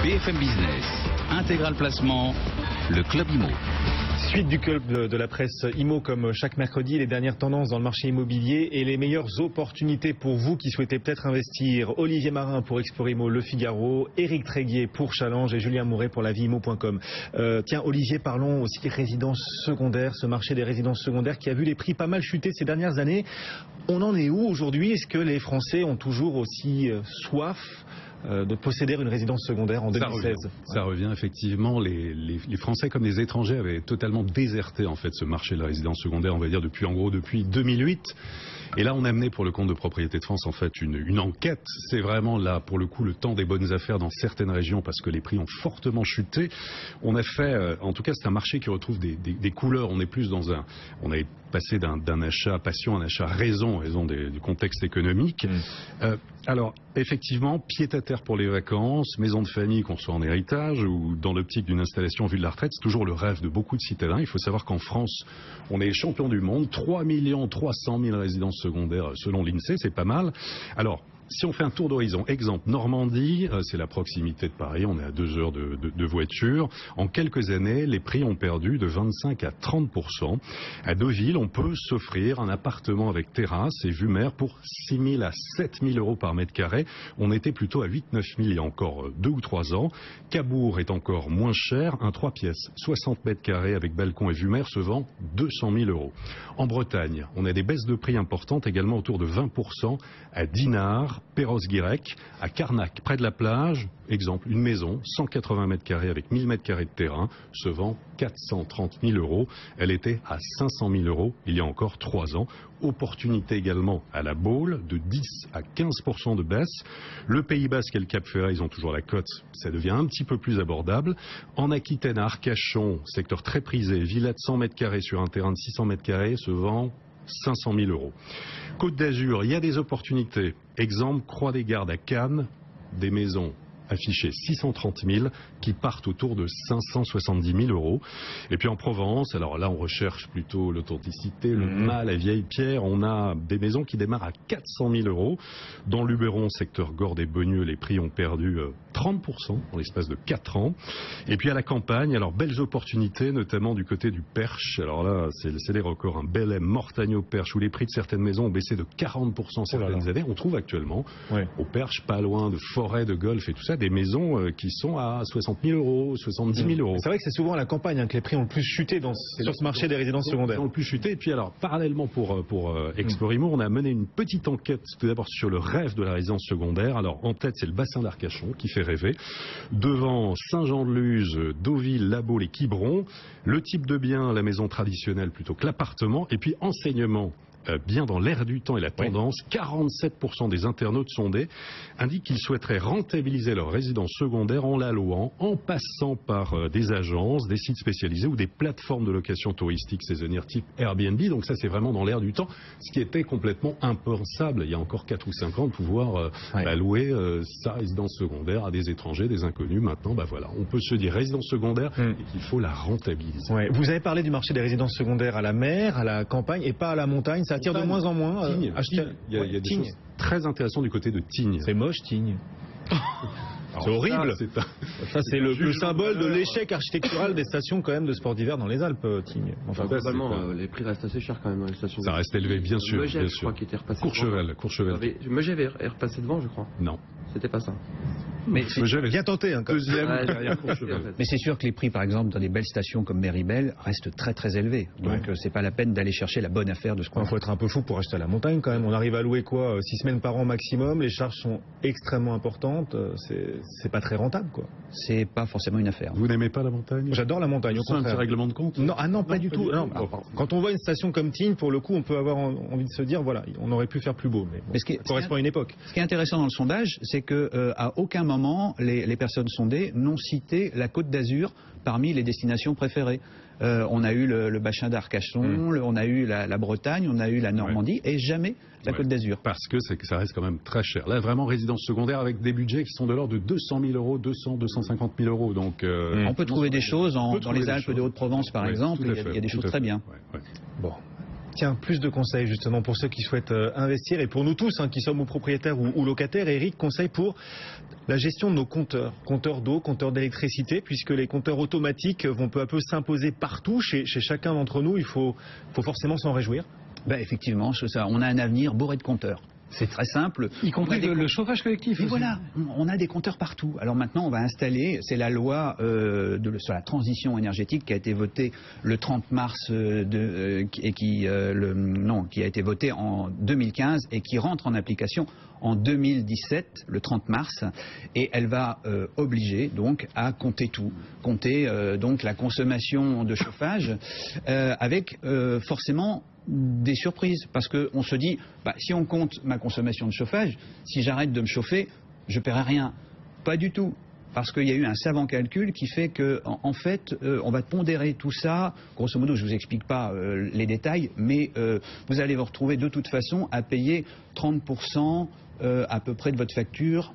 BFM Business, Intégral Placement, le Club Imo. Suite du club de la presse IMO comme chaque mercredi, les dernières tendances dans le marché immobilier et les meilleures opportunités pour vous qui souhaitez peut-être investir. Olivier Marin pour Explore Imo, Le Figaro, Éric Tréguier pour Challenge et Julien Mouret pour laviimo.com. Tiens Olivier, parlons aussi des résidences secondaires, ce marché des résidences secondaires qui a vu les prix pas mal chuter ces dernières années. On en est où aujourd'hui? Est-ce que les Français ont toujours aussi soif de posséder une résidence secondaire en 2016? Ça revient effectivement. Les Français comme les étrangers avaient totalement déserté en fait ce marché de la résidence secondaire, on va dire depuis 2008. Et là, on a mené pour le compte de Propriété de France en fait une enquête. C'est vraiment là pour le coup le temps des bonnes affaires dans certaines régions parce que les prix ont fortement chuté. On a fait, en tout cas, c'est un marché qui retrouve des couleurs. On est plus dans on a passé d'un achat passion à un achat raison du contexte économique. Alors, effectivement, pied-à-terre pour les vacances, maison de famille qu'on soit en héritage ou dans l'optique d'une installation en vue de la retraite, c'est toujours le rêve de beaucoup de citadins. Il faut savoir qu'en France, on est champion du monde, 3 300 000 résidences secondaires selon l'INSEE, c'est pas mal. Alors, si on fait un tour d'horizon, exemple Normandie, c'est la proximité de Paris, on est à 2 heures de voiture. En quelques années, les prix ont perdu de 25 à 30%. À Deauville, on peut s'offrir un appartement avec terrasse et vue mer pour 6 000 à 7 000 euros par mètre carré. On était plutôt à 8 9 000 il y a encore 2 ou 3 ans. Cabourg est encore moins cher, un 3 pièces, 60 mètres carrés avec balcon et vue mer se vend 200 000 euros. En Bretagne, on a des baisses de prix importantes également autour de 20% à Dinard, Perros-Guirec, à Carnac, près de la plage. Exemple, une maison, 180 mètres carrés avec 1000 mètres carrés de terrain, se vend 430 000 euros. Elle était à 500 000 euros il y a encore 3 ans. Opportunité également à la Baule, de 10 à 15% de baisse. Le Pays Basque et le Cap Ferret, ils ont toujours la cote, ça devient un petit peu plus abordable. En Aquitaine, à Arcachon, secteur très prisé, villa de 100 mètres carrés sur un terrain de 600 mètres carrés, se vend 500 000 euros. Côte d'Azur, il y a des opportunités. Exemple, Croix-des-Gardes à Cannes, des maisons affichées 630 000 qui partent autour de 570 000 euros. Et puis en Provence, alors là on recherche plutôt l'authenticité, le mât, la vieille pierre. On a des maisons qui démarrent à 400 000 euros. Dans Luberon, secteur Gordes et Beaunieu, les prix ont perdu 30% en l'espace de 4 ans. Et puis à la campagne, alors belles opportunités, notamment du côté du Perche. Alors là, c'est les records. Un Belém, Mortagne au Perche, où les prix de certaines maisons ont baissé de 40% certaines années. On trouve actuellement au Perche, pas loin de forêts de golf et tout ça, des maisons qui sont à 60 000 euros, 70 000 euros. C'est vrai que c'est souvent à la campagne que les prix ont le plus chuté sur ce marché des résidences secondaires. Ils ont le plus chuté. Et puis alors, parallèlement pour Explore Imo, on a mené une petite enquête tout d'abord sur le rêve de la résidence secondaire. Alors en tête, c'est le bassin d'Arcachon qui fait rêver. Devant Saint-Jean-de-Luz, Deauville, La Baule et Quiberon. Le type de bien, la maison traditionnelle plutôt que l'appartement. Et puis enseignement. Bien dans l'air du temps et la tendance, 47% des internautes sondés indiquent qu'ils souhaiteraient rentabiliser leur résidence secondaire en la louant, en passant par des agences, des sites spécialisés ou des plateformes de location touristique saisonnière type Airbnb. Donc ça, c'est vraiment dans l'air du temps, ce qui était complètement impensable il y a encore 4 ou 5 ans de pouvoir louer sa résidence secondaire à des étrangers, des inconnus. Maintenant, voilà, on peut se dire résidence secondaire et qu'il faut la rentabiliser. Vous avez parlé du marché des résidences secondaires à la mer, à la campagne et pas à la montagne. Ça attire de moins en moins. Tignes. Il y a des choses très intéressantes du côté de Tignes. C'est moche, Tignes. C'est horrible. Ça, c'est le symbole de l'échec architectural des stations quand même de sport d'hiver dans les Alpes, Tignes. Enfin, globalement, les prix restent assez chers quand même dans les stations. Ça reste élevé, bien sûr. Megève, je crois, qui était repassé. Courchevel. Megève est repassé devant, je crois. Non. C'était pas ça. Mais j'avais bien tenté. Deuxième derrière Courchevel. Mais c'est sûr que les prix, par exemple, dans des belles stations comme Méribel, restent très très élevés. Donc c'est pas la peine d'aller chercher la bonne affaire de ce qu'on. Il faut être un peu fou pour acheter à la montagne quand même. On arrive à louer 6 semaines par an maximum. Les charges sont extrêmement importantes. C'est pas très rentable quoi. C'est pas forcément une affaire. Vous n'aimez pas la montagne? J'adore la montagne. Au contraire. C'est un petit règlement de compte? Non, pas du tout. Non, quand on voit une station comme Tignes, pour le coup, on peut avoir envie de se dire voilà, on aurait pu faire plus beau. Mais ça correspond à une époque. Ce qui est intéressant dans le sondage, c'est que à aucun moment les personnes sondées n'ont cité la Côte d'Azur parmi les destinations préférées. On a eu le bassin d'Arcachon, on a eu la Bretagne, on a eu la Normandie et jamais la Côte d'Azur. Parce que ça reste quand même très cher. Là, vraiment, résidence secondaire avec des budgets qui sont de l'ordre de 200 000 euros, 250 000 euros. Donc, on peut trouver des choses dans les Alpes de Haute-Provence, par exemple. Il y a des choses très bien. Bon. Tiens, plus de conseils justement pour ceux qui souhaitent investir et pour nous tous qui sommes propriétaires ou locataires. Eric, conseil pour la gestion de nos compteurs d'eau, compteurs d'électricité, puisque les compteurs automatiques vont peu à peu s'imposer partout, chez chacun d'entre nous. Il faut forcément s'en réjouir. Effectivement, ça, on a un avenir bourré de compteurs. C'est très simple. Y compris le chauffage collectif. Et voilà, on a des compteurs partout. Alors maintenant, on va installer, c'est la loi sur la transition énergétique qui a été votée le 30 mars qui a été votée en 2015 et qui rentre en application en 2017, le 30 mars, et elle va obliger donc à compter tout, compter donc la consommation de chauffage, avec forcément des surprises, parce qu'on se dit, si on compte ma consommation de chauffage, si j'arrête de me chauffer, je ne paierai rien. Pas du tout. Parce qu'il y a eu un savant calcul qui fait que, en fait, on va pondérer tout ça. Grosso modo, je ne vous explique pas les détails, mais vous allez vous retrouver de toute façon à payer 30% à peu près de votre facture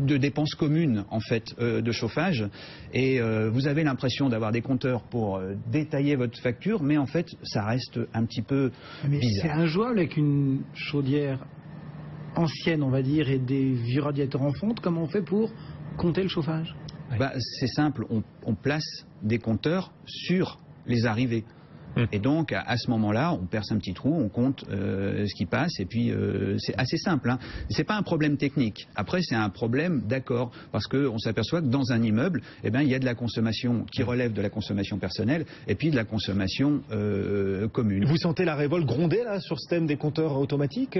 de dépenses communes en fait de chauffage, et vous avez l'impression d'avoir des compteurs pour détailler votre facture, mais en fait ça reste un petit peu bizarre. C'est injouable avec une chaudière ancienne, on va dire, et des vieux radiateurs en fonte. Comment on fait pour compter le chauffage? C'est simple, on place des compteurs sur les arrivées. Et donc, à ce moment-là, on perce un petit trou, on compte ce qui passe, et puis c'est assez simple. C'est pas un problème technique. Après, c'est un problème d'accord, parce qu'on s'aperçoit que dans un immeuble, il y a de la consommation qui relève de la consommation personnelle, et puis de la consommation commune. Vous sentez la révolte gronder là sur ce thème des compteurs automatiques,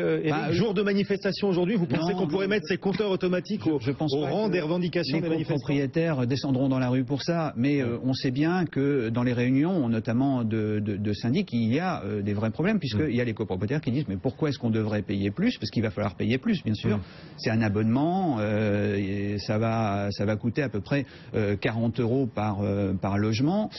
jour de manifestation aujourd'hui, vous pensez qu'on pourrait mettre ces compteurs automatiques au rang des revendications des manifestants? Les propriétaires descendront dans la rue pour ça, mais on sait bien que dans les réunions, notamment de syndic, il y a des vrais problèmes, puisqu'il y a les copropriétaires qui disent mais pourquoi est-ce qu'on devrait payer plus? Parce qu'il va falloir payer plus, bien sûr. C'est un abonnement, et ça va coûter à peu près 40 € par logement.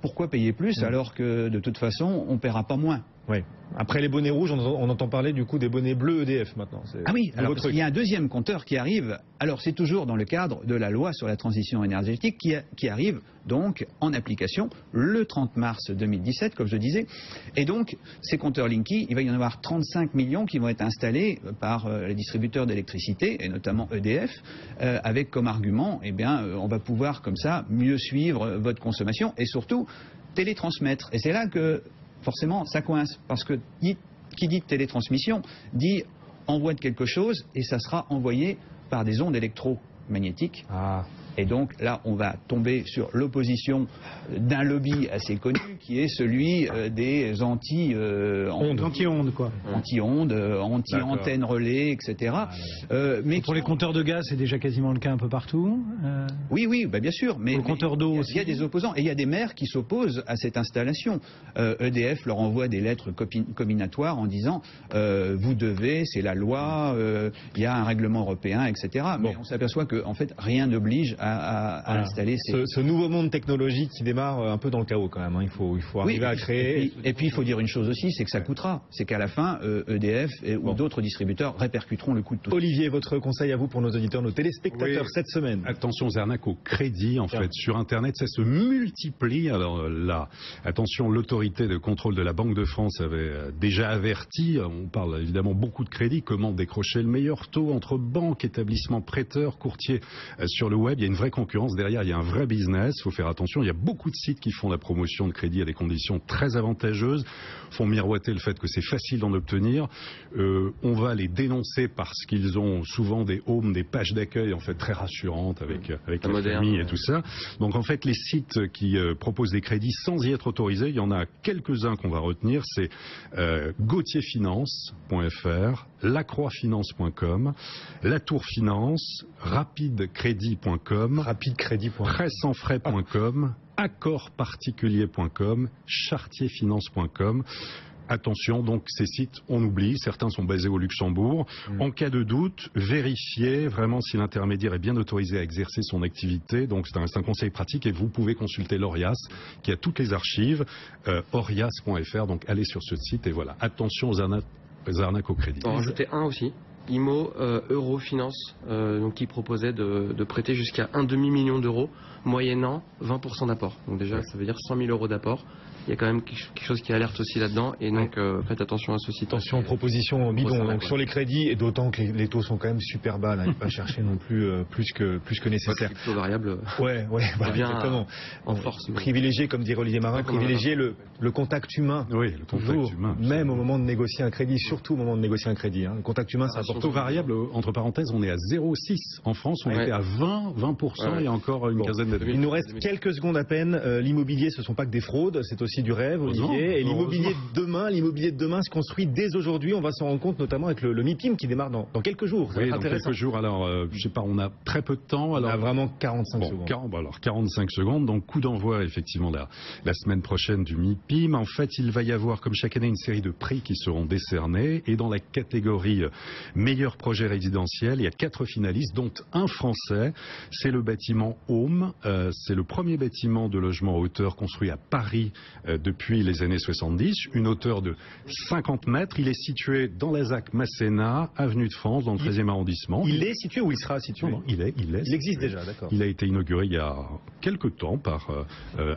Pourquoi payer plus alors que de toute façon on ne paiera pas moins? Oui. Après les bonnets rouges, on entend parler du coup des bonnets bleus EDF maintenant. Ah oui, alors il y a un deuxième compteur qui arrive. Alors c'est toujours dans le cadre de la loi sur la transition énergétique qui arrive donc en application le 30 mars 2017, comme je disais. Et donc ces compteurs Linky, il va y en avoir 35 millions qui vont être installés par les distributeurs d'électricité, et notamment EDF, avec comme argument, on va pouvoir comme ça mieux suivre votre consommation et surtout télétransmettre. Et c'est là que forcément, ça coince, parce que qui dit télétransmission dit envoi de quelque chose, et ça sera envoyé par des ondes électromagnétiques. Et donc là, on va tomber sur l'opposition d'un lobby assez connu, qui est celui des anti-ondes, quoi. Anti-ondes, anti-antennes relais, etc. Mais pour les compteurs de gaz, c'est déjà quasiment le cas un peu partout. Oui, bien sûr. Mais le compteur d'eau aussi. Il y a des opposants, et il y a des maires qui s'opposent à cette installation. EDF leur envoie des lettres comminatoires en disant vous devez, c'est la loi, il y a un règlement européen, etc. Mais on s'aperçoit que en fait rien n'oblige à installer ce nouveau monde technologique qui démarre un peu dans le chaos quand même. Il faut arriver à créer. Et puis il faut dire une chose aussi, c'est que ça coûtera. C'est qu'à la fin, EDF ou d'autres distributeurs répercuteront le coût de tout. Olivier, votre conseil à vous pour nos auditeurs, nos téléspectateurs cette semaine? Attention aux arnaques au crédit, en fait. Sur Internet, ça se multiplie. Alors là, attention, l'autorité de contrôle de la Banque de France avait déjà averti. On parle évidemment beaucoup de crédit. Comment décrocher le meilleur taux entre banques, établissements prêteurs, courtiers sur le web? Il y a une vraie concurrence derrière, il y a un vrai business, il faut faire attention. Il y a beaucoup de sites qui font la promotion de crédit à des conditions très avantageuses, font miroiter le fait que c'est facile d'en obtenir. On va les dénoncer parce qu'ils ont souvent des homes, des pages d'accueil en fait très rassurantes avec la famille et tout ça. Donc en fait les sites qui proposent des crédits sans y être autorisés, il y en a quelques-uns qu'on va retenir, c'est gautierfinance.fr, lacroixfinance.com, latourfinance, rapidecrédit.com, pressanfrais.com, accordparticulier.com, chartierfinance.com. Attention, donc ces sites, on oublie, certains sont basés au Luxembourg. En cas de doute, vérifiez vraiment si l'intermédiaire est bien autorisé à exercer son activité. Donc c'est un conseil pratique, et vous pouvez consulter l'Orias qui a toutes les archives, orias.fr. Donc allez sur ce site et voilà. Attention aux arnaques au crédit. On va rajouter un aussi. IMO Eurofinance, donc qui proposait de prêter jusqu'à 1,5 million d'euros, moyennant 20% d'apport. Donc déjà, ça veut dire 100 000 € d'apport. il y a quand même quelque chose qui alerte aussi là-dedans. Et donc, faites attention à ce site. Attention aux propositions bidons. Donc sur les crédits, et d'autant que les taux sont quand même super bas, là, il ne faut pas chercher non plus plus que nécessaire. Le taux variable. Ouais, voilà, exactement. En force. Privilégier, comme dirait Olivier Marin, privilégier le contact humain. Oui, le contact humain. Même au moment de négocier un crédit, surtout au moment de négocier un crédit. Le contact humain, c'est important. Taux variable, entre parenthèses, on est à 0,6. En France, on était à 20% il y a encore une quinzaine d'années. Il nous reste quelques secondes à peine. L'immobilier, ce ne sont pas que des fraudes, c'est aussi du rêve, Olivier. Et l'immobilier de demain se construit dès aujourd'hui. On va s'en rendre compte, notamment avec le MIPIM qui démarre dans quelques jours. Oui, dans quelques jours. Alors, je sais pas, on a très peu de temps. Alors, on a vraiment 45 secondes. Alors, 45 secondes. Donc, coup d'envoi, effectivement, la semaine prochaine du MIPIM. En fait, il va y avoir, comme chaque année, une série de prix qui seront décernés. Et dans la catégorie meilleur projet résidentiel, il y a 4 finalistes, dont un français. C'est le bâtiment Home. C'est le premier bâtiment de logement en hauteur construit à Paris depuis les années 70. Une hauteur de 50 mètres. Il est situé dans la ZAC Masséna, avenue de France, dans le 13e arrondissement. Il est situé ou il sera situé? Non, il existe déjà, d'accord. Il a été inauguré il y a quelques temps par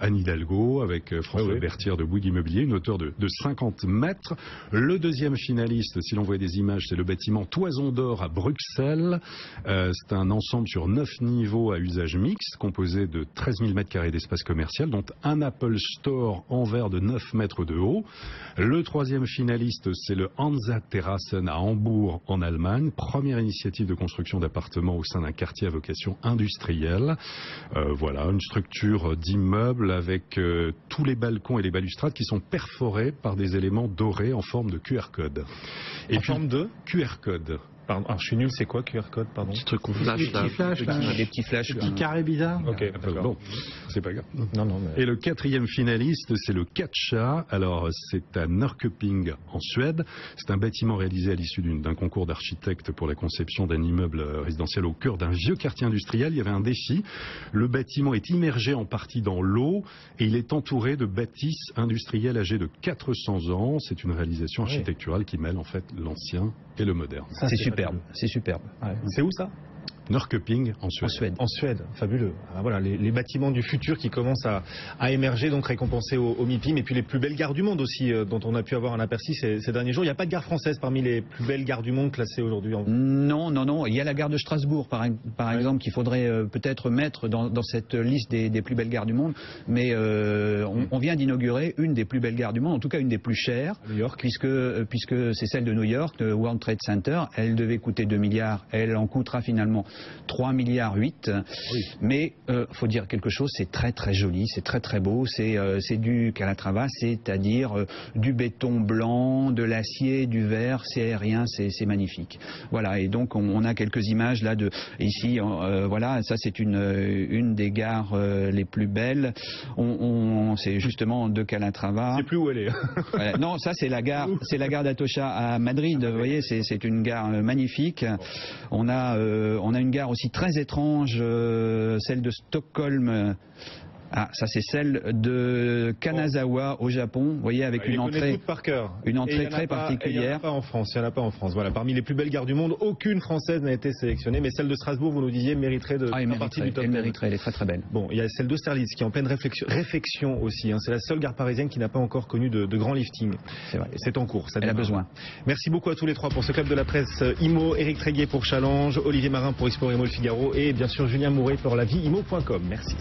Anne Hidalgo avec François Bertière de Bouygues Immobilier, une hauteur de 50 mètres. Le deuxième finaliste, si l'on voit des images, c'est le bâtiment Toison d'Or à Bruxelles. C'est un ensemble sur 9 niveaux à usage mixte, composé de 13 000 m² d'espace commercial, dont un Apple Store en verre de 9 mètres de haut. Le troisième finaliste, c'est le Hansa Terrassen à Hambourg, en Allemagne. Première initiative de construction d'appartements au sein d'un quartier à vocation industrielle. Voilà, une structure d'immeuble avec tous les balcons et les balustrades qui sont perforés par des éléments dorés en forme de QR code. En forme de QR code. Pardon. Alors, je suis nul, c'est quoi QR code, pardon? Petit truc qu'on flash, flash, Des petits flashs. Des petits carrés bizarres. Ok, d'accord. Bon, c'est pas grave. Non, mais... Et le quatrième finaliste, c'est le Catcha. Alors, c'est à Norrköping, en Suède. C'est un bâtiment réalisé à l'issue d'un concours d'architectes pour la conception d'un immeuble résidentiel au cœur d'un vieux quartier industriel. Il y avait un défi. Le bâtiment est immergé en partie dans l'eau et il est entouré de bâtisses industrielles âgées de 400 ans. C'est une réalisation architecturale qui mêle en fait l'ancien et le moderne. C'est superbe, c'est superbe. Ouais. C'est où ça? Norrköping, en Suède. En Suède, fabuleux. Alors voilà, les bâtiments du futur qui commencent à émerger, donc récompensés au MIPIM, et puis les plus belles gares du monde aussi, dont on a pu avoir un aperçu ces derniers jours. Il n'y a pas de gare française parmi les plus belles gares du monde classées aujourd'hui en... Non. Il y a la gare de Strasbourg, par exemple, qu'il faudrait peut-être mettre dans cette liste des plus belles gares du monde. Mais on vient d'inaugurer une des plus belles gares du monde, en tout cas une des plus chères, à New York, puisque c'est celle de New York, le World Trade Center. Elle devait coûter 2 milliards, elle en coûtera finalement 3,8 milliards. Oui. Mais faut dire quelque chose, c'est très très joli, c'est très très beau, c'est du Calatrava, c'est-à-dire du béton blanc, de l'acier, du verre, c'est aérien, c'est magnifique. Voilà, et donc on a quelques images là ici, voilà, ça c'est une des gares les plus belles. C'est justement de Calatrava. Je sais plus où elle est. Non, ça c'est la gare d'Atocha à Madrid. Vous voyez, c'est une gare magnifique. On a une gare aussi très étrange, celle de Stockholm. Ah, ça c'est celle de Kanazawa au Japon, vous voyez, avec une entrée très particulière. Il n'y en a pas en France, Voilà, parmi les plus belles gares du monde, aucune française n'a été sélectionnée, mais celle de Strasbourg, vous nous disiez, mériterait de faire partie du top 10. Elle mériterait, elle est très très belle. Bon, il y a celle d'Austerlitz qui est en pleine réflexion aussi. C'est la seule gare parisienne qui n'a pas encore connu de grand lifting. C'est vrai. C'est en cours. Elle a besoin. Merci beaucoup à tous les trois pour ce club de la presse IMO, Éric Tréguier pour Challenge, Olivier Marin pour Explorer IMO Le Figaro et bien sûr Julien Mouret pour laviimo.com. Merci.